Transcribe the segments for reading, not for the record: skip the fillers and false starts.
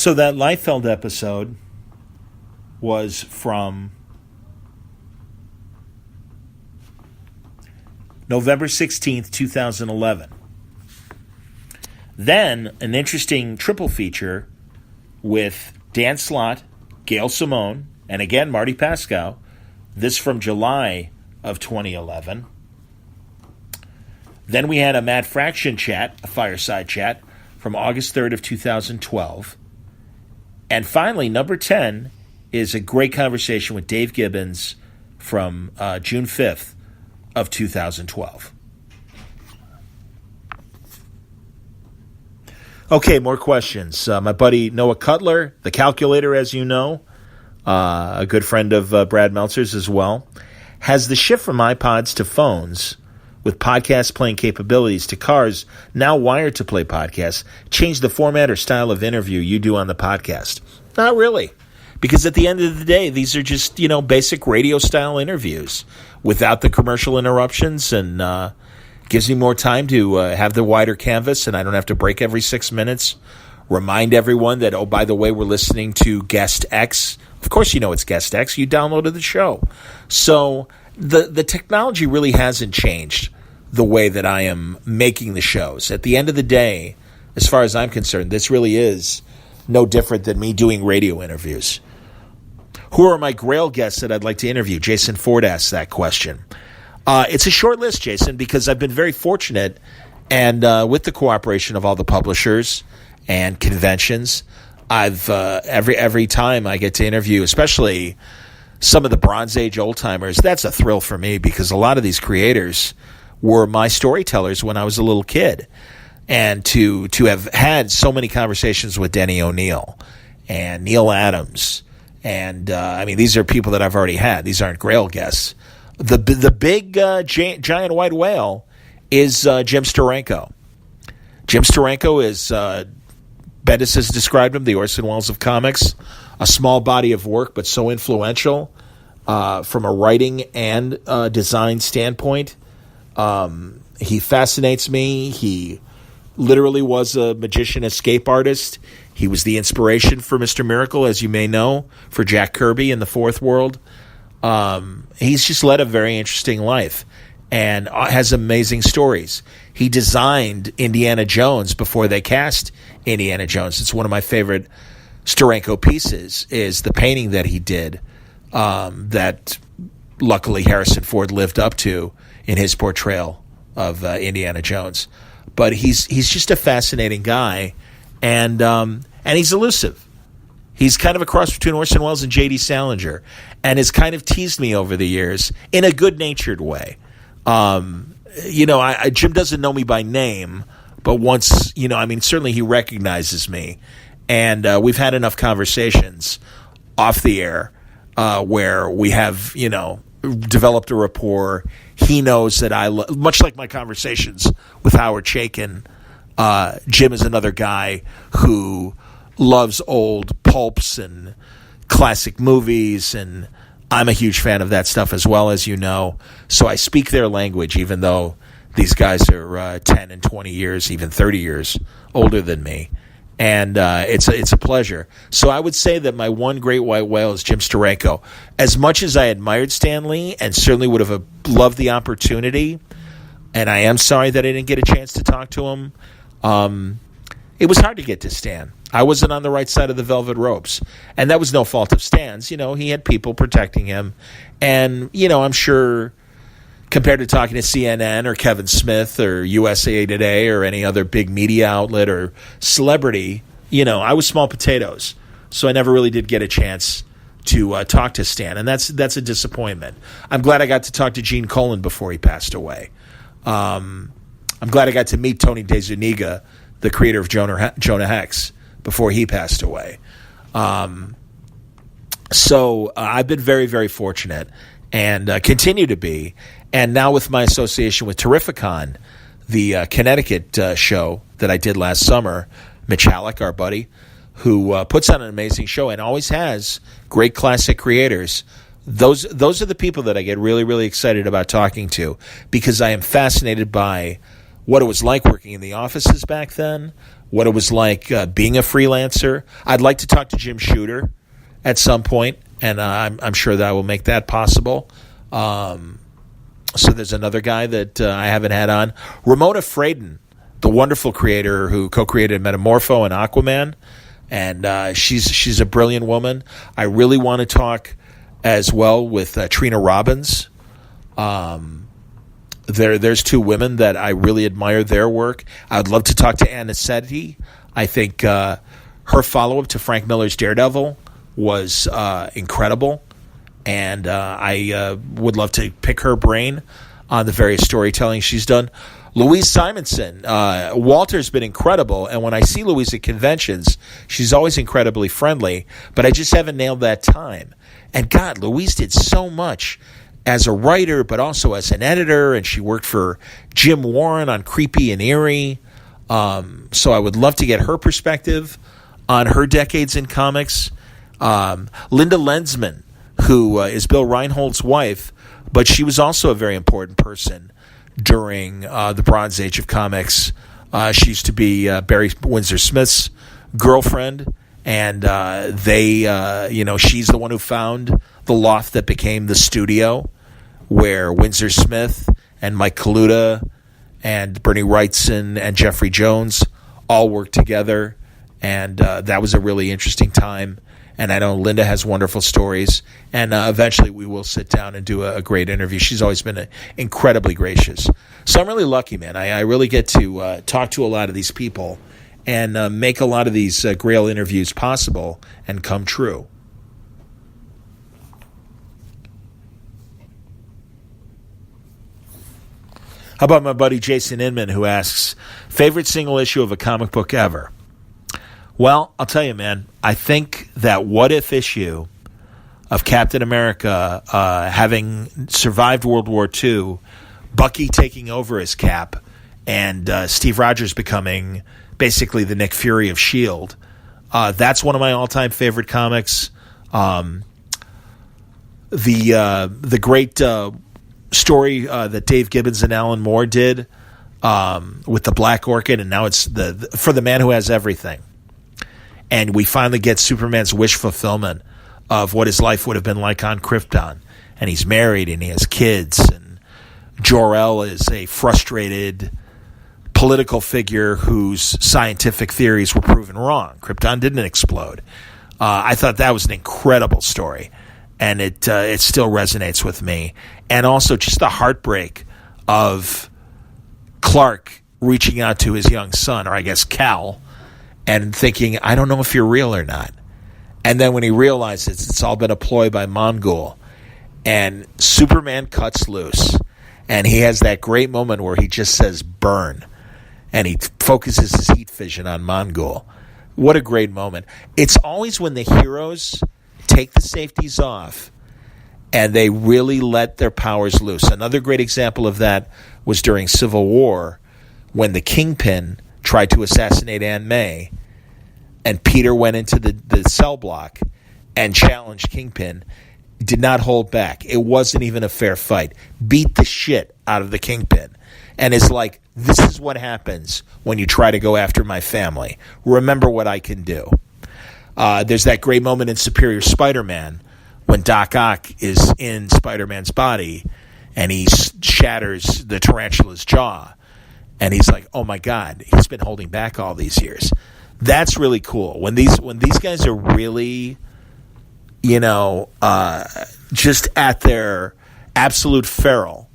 So that Liefeld episode was from November 16th, 2011. Then an interesting triple feature with Dan Slott, Gail Simone, and again Marty Pascoe. This from July of 2011. Then we had a Mad Fraction chat, a fireside chat, from August 3rd of 2012. And finally, number 10 is a great conversation with Dave Gibbons from June 5th of 2012. Okay, more questions. My buddy Noah Cutler, the calculator, as you know, a good friend of Brad Meltzer's as well, has the shift from iPods to phones with podcast playing capabilities to cars now wired to play podcasts changed the format or style of interview you do on the podcast? Not really. Because at the end of the day, these are just, basic radio-style interviews without the commercial interruptions, and gives me more time to have the wider canvas, and I don't have to break every 6 minutes. Remind everyone that, oh, by the way, we're listening to Guest X. Of course you know it's Guest X. You downloaded the show. So the technology really hasn't changed the way that I am making the shows. At the end of the day, as far as I'm concerned, this really is no different than me doing radio interviews. Who are my Grail guests that I'd like to interview? Jason Ford asked that question. It's a short list, Jason, because I've been very fortunate, and with the cooperation of all the publishers and conventions, I've every time I get to interview, especially some of the Bronze Age old-timers, that's a thrill for me because a lot of these creators were my storytellers when I was a little kid. And to have had so many conversations with Denny O'Neil and Neil Adams, and these are people that I've already had. These aren't Grail guests. The big giant white whale is Jim Steranko. Jim Steranko is, Bendis has described him, the Orson Welles of comics, a small body of work, but so influential from a writing and design standpoint. He fascinates me. He literally was a magician escape artist. He was the inspiration for Mr. Miracle, as you may know, for Jack Kirby in the Fourth World. He's just led a very interesting life and has amazing stories. He designed Indiana Jones before they cast Indiana Jones. It's one of my favorite Steranko pieces, is the painting that he did that luckily Harrison Ford lived up to in his portrayal of Indiana Jones. But he's just a fascinating guy, and he's elusive. He's kind of a cross between Orson Welles and J.D. Salinger, and has kind of teased me over the years in a good-natured way. Jim doesn't know me by name, but once, certainly he recognizes me, and we've had enough conversations off the air where we have, developed a rapport. He knows that much like my conversations with Howard Chaykin, Jim is another guy who loves old pulps and classic movies, and I'm a huge fan of that stuff as well, as you know. So I speak their language, even though these guys are 10 and 20 years, even 30 years older than me. And it's a pleasure. So I would say that my one great white whale is Jim Steranko. As much as I admired Stan Lee and certainly would have loved the opportunity, and I am sorry that I didn't get a chance to talk to him, it was hard to get to Stan. I wasn't on the right side of the velvet ropes. And that was no fault of Stan's. He had people protecting him. And, I'm sure compared to talking to CNN or Kevin Smith or USA Today or any other big media outlet or celebrity, I was small potatoes. So I never really did get a chance to talk to Stan. And that's a disappointment. I'm glad I got to talk to Gene Colan before he passed away. I'm glad I got to meet Tony DeZuniga, the creator of Jonah Hex, before he passed away. So I've been very, very fortunate and continue to be. And now with my association with Terrificon, the Connecticut show that I did last summer, Mitch Halleck, our buddy, who puts on an amazing show and always has great classic creators. Those are the people that I get really, really excited about talking to, because I am fascinated by what it was like working in the offices back then, what it was like being a freelancer. I'd like to talk to Jim Shooter at some point, and I'm sure that I will make that possible. So there's another guy that I haven't had on. Ramona Fradon, the wonderful creator who co-created Metamorpho and Aquaman, and she's a brilliant woman. I really want to talk as well with Trina Robbins. There's two women that I really admire their work. I'd love to talk to Anna Setti. I think her follow-up to Frank Miller's Daredevil was incredible, and I would love to pick her brain on the various storytelling she's done. Louise Simonson, Walter's been incredible, and when I see Louise at conventions, she's always incredibly friendly, but I just haven't nailed that time. And God, Louise did so much as a writer, but also as an editor, and she worked for Jim Warren on Creepy and Eerie. So I would love to get her perspective on her decades in comics. Linda Lensman, who is Bill Reinhold's wife, but she was also a very important person during the Bronze Age of comics. She used to be Barry Windsor Smith's girlfriend, and she's the one who found the loft that became the studio, where Windsor Smith and Mike Kaluta and Bernie Wrightson and Jeffrey Jones all worked together, and that was a really interesting time. And I know Linda has wonderful stories, and eventually we will sit down and do a great interview. She's always been incredibly gracious. So I'm really lucky, man. I really get to talk to a lot of these people and make a lot of these Grail interviews possible and come true. How about my buddy Jason Inman, who asks, favorite single issue of a comic book ever? Well, I'll tell you, man, I think that What If issue of Captain America having survived World War II, Bucky taking over as Cap, and Steve Rogers becoming basically the Nick Fury of S.H.I.E.L.D., that's one of my all-time favorite comics. The great story that Dave Gibbons and Alan Moore did with the Black Orchid, and now it's for the Man Who Has Everything. And we finally get Superman's wish fulfillment of what his life would have been like on Krypton. And he's married and he has kids. And Jor-El is a frustrated political figure whose scientific theories were proven wrong. Krypton didn't explode. I thought that was an incredible story. And it still resonates with me. And also just the heartbreak of Clark reaching out to his young son, or I guess Cal, and thinking, I don't know if you're real or not. And then when he realizes it's all been a ploy by Mongul, and Superman cuts loose, and he has that great moment where he just says, burn, and he focuses his heat vision on Mongul. What a great moment. It's always when the heroes take the safeties off and they really let their powers loose. Another great example of that was during Civil War, when the Kingpin tried to assassinate Aunt May, and Peter went into the cell block and challenged Kingpin, did not hold back. It wasn't even a fair fight. Beat the shit out of the Kingpin. And it's like, this is what happens when you try to go after my family. Remember what I can do. There's that great moment in Superior Spider-Man when Doc Ock is in Spider-Man's body and he shatters the tarantula's jaw. And he's like, oh my God, he's been holding back all these years. That's really cool. When these guys are really, just at their absolute feral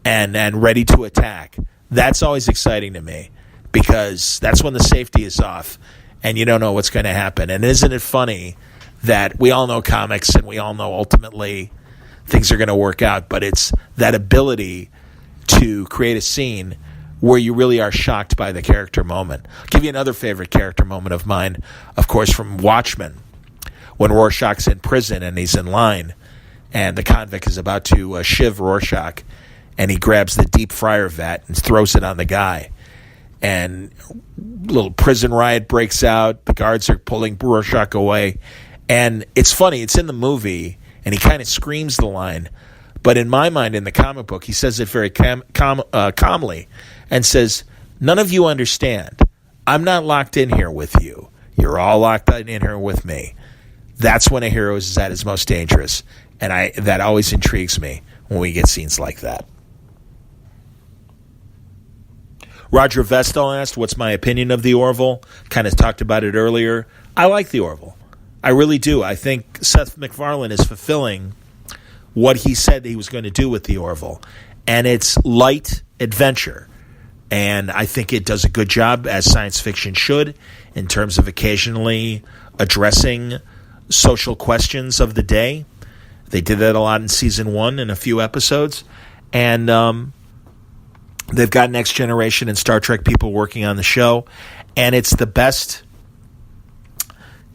and ready to attack, that's always exciting to me, because that's when the safety is off and you don't know what's going to happen. And isn't it funny that we all know comics and we all know ultimately things are going to work out, but it's that ability to create a scene where you really are shocked by the character moment. I'll give you another favorite character moment of mine, of course, from Watchmen, when Rorschach's in prison and he's in line, and the convict is about to shiv Rorschach, and he grabs the deep fryer vat and throws it on the guy. And a little prison riot breaks out. The guards are pulling Rorschach away. And it's funny, it's in the movie, and he kind of screams the line, But in my mind, in the comic book, he says it very calmly and says, none of you understand. I'm not locked in here with you. You're all locked in here with me. That's when a hero is at his most dangerous. And that always intrigues me when we get scenes like that. Roger Vestal asked, what's my opinion of the Orval? Kind of talked about it earlier. I like the Orval. I really do. I think Seth MacFarlane is fulfilling what he said he was going to do with the Orval. And it's light adventure. And I think it does a good job, as science fiction should, in terms of occasionally addressing social questions of the day. They did that a lot in season 1 in a few episodes. And they've got Next Generation and Star Trek people working on the show. And it's the best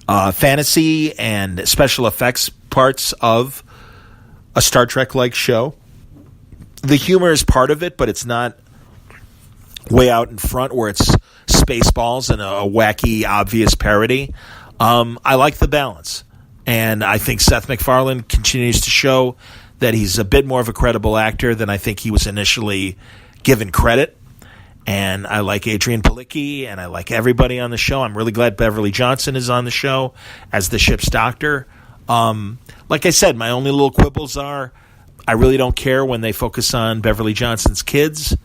fantasy and special effects parts of a Star Trek-like show. The humor is part of it, but it's not way out in front where it's Spaceballs and a wacky, obvious parody. I like the balance. And I think Seth MacFarlane continues to show that he's a bit more of a credible actor than I think he was initially given credit. And I like Adrian Palicki, and I like everybody on the show. I'm really glad Beverly Johnson is on the show as the ship's doctor. Like I said, my only little quibbles are I really don't care when they focus on Beverly Johnson's kids.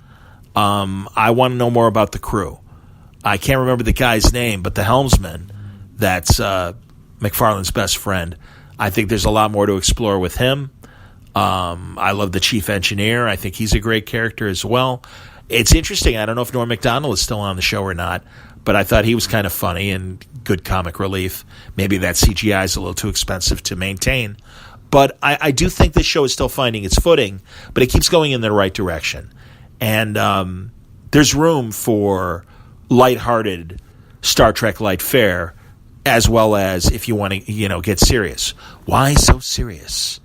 I want to know more about the crew. I can't remember the guy's name, but the helmsman, that's MacFarlane's best friend. I think there's a lot more to explore with him. I love the chief engineer. I think he's a great character as well. It's interesting. I don't know if Norm Macdonald is still on the show or not, but I thought he was kind of funny and good comic relief. Maybe that CGI is a little too expensive to maintain. But I do think this show is still finding its footing, but it keeps going in the right direction. And there's room for lighthearted Star Trek light fare, as well as if you want to, get serious. Why so serious?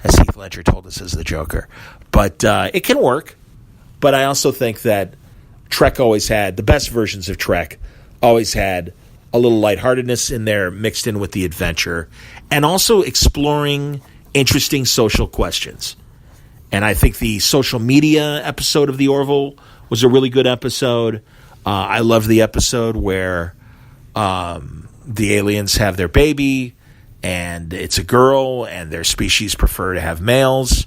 As Heath Ledger told us as the Joker. But it can work. But I also think that Trek always had, the best versions of Trek always had a little lightheartedness in there mixed in with the adventure, and also exploring interesting social questions. And I think the social media episode of The Orville was a really good episode. I love the episode where the aliens have their baby, and it's a girl, and their species prefer to have males.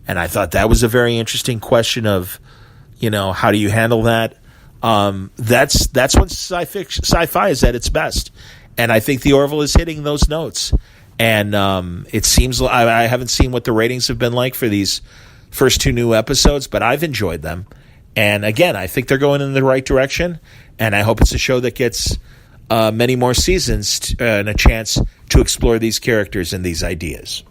And I thought that was a very interesting question of, how do you handle that? That's when sci-fi is at its best. And I think The Orville is hitting those notes. And it seems, I haven't seen what the ratings have been like for these first 2 new episodes, but I've enjoyed them. And again, I think they're going in the right direction. And I hope it's a show that gets many more seasons and a chance to explore these characters and these ideas.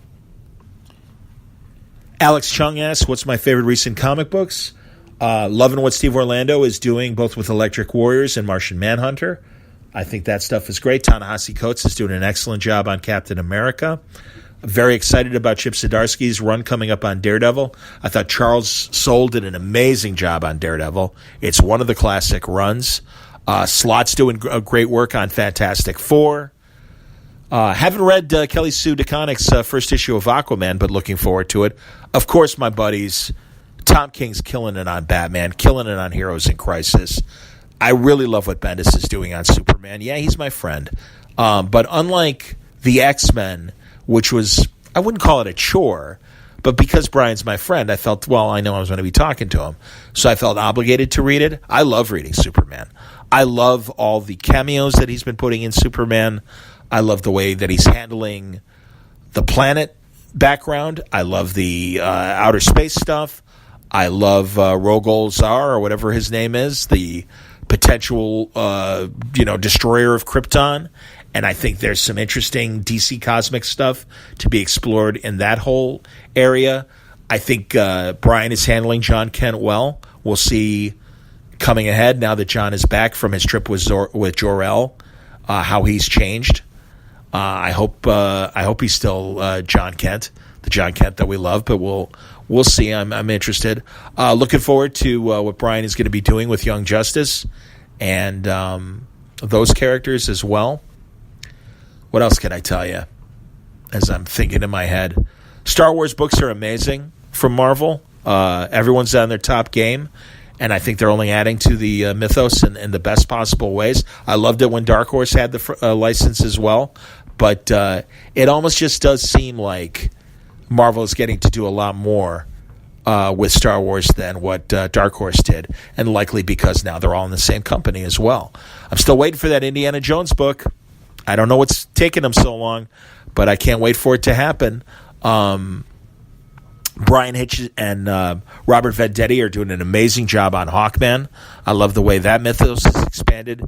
Alex Chung asks, what's my favorite recent comic books? Loving what Steve Orlando is doing both with Electric Warriors and Martian Manhunter. I think that stuff is great. Ta-Nehisi Coates is doing an excellent job on Captain America. Very excited about Chip Zdarsky's run coming up on Daredevil. I thought Charles Soule did an amazing job on Daredevil. It's one of the classic runs. Slott's doing great work on Fantastic Four. Haven't read Kelly Sue DeConnick's first issue of Aquaman, but looking forward to it. Of course, my buddies, Tom King's killing it on Batman, killing it on Heroes in Crisis. I really love what Bendis is doing on Superman. Yeah, he's my friend. But unlike the X-Men, which was, I wouldn't call it a chore, but because Brian's my friend, I felt, I know I was going to be talking to him. So I felt obligated to read it. I love reading Superman. I love all the cameos that he's been putting in Superman. I love the way that he's handling the planet background. I love the outer space stuff. I love Rogol Zar, or whatever his name is, the potential, destroyer of Krypton. And I think there's some interesting DC cosmic stuff to be explored in that whole area. I think Brian is handling John Kent well. We'll see coming ahead now that John is back from his trip with Jor-El, how he's changed. I hope he's still John Kent, the John Kent that we love, but we'll see. I'm interested. Looking forward to what Brian is going to be doing with Young Justice and those characters as well. What else can I tell you as I'm thinking in my head? Star Wars books are amazing. from Marvel. Everyone's on their top game, and I think they're only adding to the mythos in the best possible ways. I loved it when Dark Horse had the license as well, but it almost just does seem like Marvel is getting to do a lot more with Star Wars than what Dark Horse did, and likely because now they're all in the same company as well. I'm still waiting for that Indiana Jones book. I don't know what's taking them so long, but I can't wait for it to happen. Brian Hitch and Robert Venditti are doing an amazing job on Hawkman. I love the way that mythos is expanded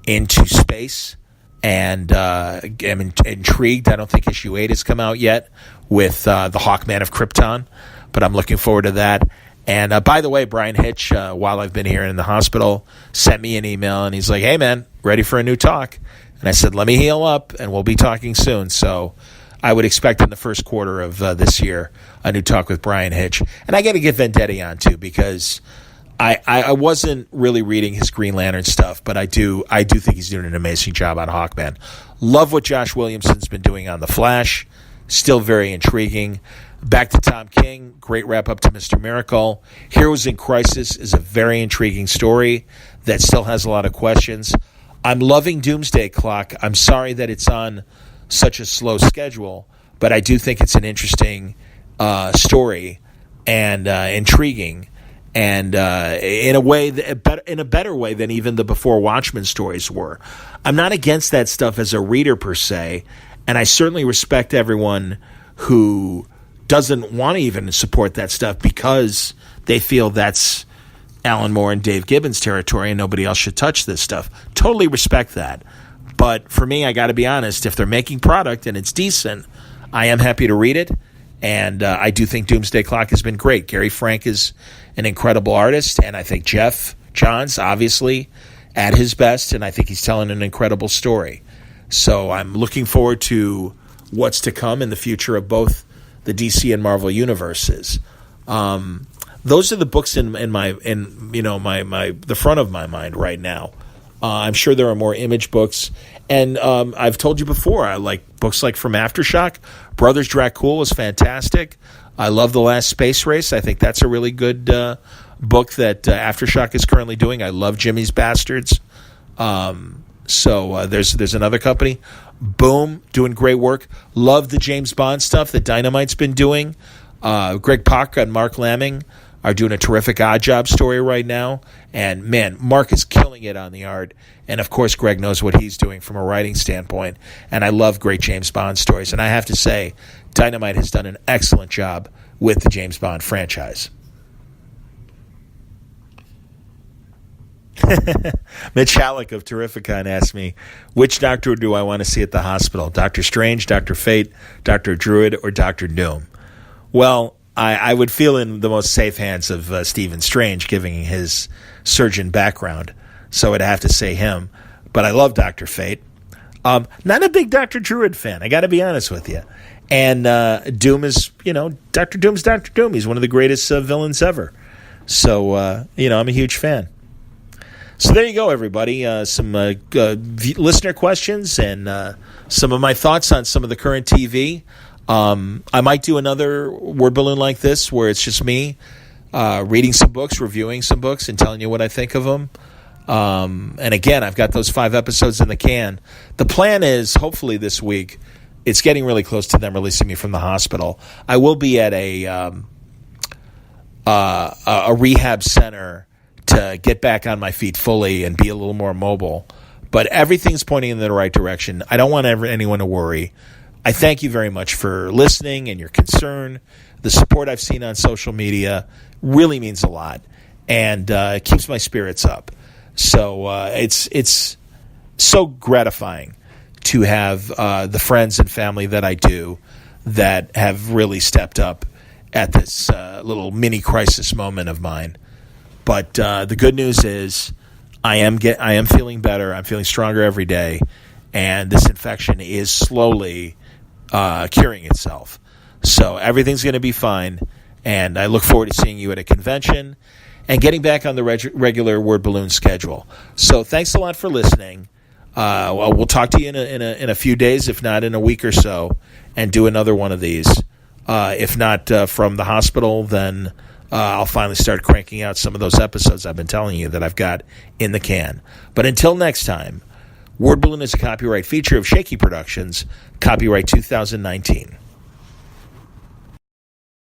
into space, and I'm intrigued. I don't think issue 8 has come out yet with the Hawkman of Krypton, but I'm looking forward to that. And by the way, Brian Hitch, while I've been here in the hospital, sent me an email, and he's like, "Hey, man, ready for a new talk?" And I said, "Let me heal up, and we'll be talking soon." So I would expect in the first quarter of this year a new talk with Brian Hitch. And I got to get Venditti on, too, because I wasn't really reading his Green Lantern stuff, but I do think he's doing an amazing job on Hawkman. Love what Josh Williamson's been doing on The Flash. Still very intriguing. Back to Tom King. Great wrap-up to Mr. Miracle. Heroes in Crisis is a very intriguing story that still has a lot of questions. I'm loving Doomsday Clock. I'm sorry that it's on such a slow schedule, but I do think it's an interesting story and intriguing, and in a way, in a better way than even the Before Watchmen stories were. I'm not against that stuff as a reader per se, and I certainly respect everyone who doesn't want to even support that stuff because they feel that's Alan Moore and Dave Gibbons territory and nobody else should touch this stuff. Totally respect that. But for me, I got to be honest, if they're making product and it's decent, I am happy to read it. And I do think Doomsday Clock has been great. Gary Frank is an incredible artist, and I think Jeff Johns, obviously, at his best, and I think he's telling an incredible story. So I'm looking forward to what's to come in the future of both the DC and Marvel universes. Those are the books in the front of my mind right now. I'm sure there are more Image books, and I've told you before, I like books like From Aftershock. Brothers Dracul is fantastic. I love The Last Space Race. I think that's a really good book that Aftershock is currently doing. I love Jimmy's Bastards. So there's another company, Boom, doing great work. Love the James Bond stuff that Dynamite's been doing. Greg Pak and Mark Lamming are doing a terrific Odd Job story right now. And, man, Mark is killing it on the art. And, of course, Greg knows what he's doing from a writing standpoint. And I love great James Bond stories. And I have to say, Dynamite has done an excellent job with the James Bond franchise. Mitch Halleck of Terrificon asked me, which doctor do I want to see at the hospital? Dr. Strange, Dr. Fate, Dr. Druid, or Dr. Doom? Well, I would feel in the most safe hands of Stephen Strange, given his surgeon background. So I'd have to say him. But I love Dr. Fate. Not a big Dr. Druid fan, I got to be honest with you. And Doom is, Dr. Doom's Dr. Doom. He's one of the greatest villains ever. So, I'm a huge fan. So there you go, everybody. Some listener questions and some of my thoughts on some of the current TV. I might do another word balloon like this where it's just me reading some books, reviewing some books, and telling you what I think of them. And again, I've got those 5 episodes in the can. The plan is, hopefully this week, it's getting really close to them releasing me from the hospital. I will be at a rehab center to get back on my feet fully and be a little more mobile. But everything's pointing in the right direction. I don't want anyone to worry. I thank you very much for listening and your concern. The support I've seen on social media really means a lot, and it keeps my spirits up. So it's so gratifying to have the friends and family that I do that have really stepped up at this little mini crisis moment of mine. But the good news is I am feeling better. I'm feeling stronger every day, and this infection is slowly curing itself. So everything's going to be fine, and I look forward to seeing you at a convention and getting back on the regular Word Balloon schedule. So thanks a lot for listening. We'll talk to you in a few days, if not in a week or so, and do another one of these. If not from the hospital, then I'll finally start cranking out some of those episodes I've been telling you that I've got in the can. But until next time, Word Balloon is a copyright feature of Shaky Productions, copyright 2019.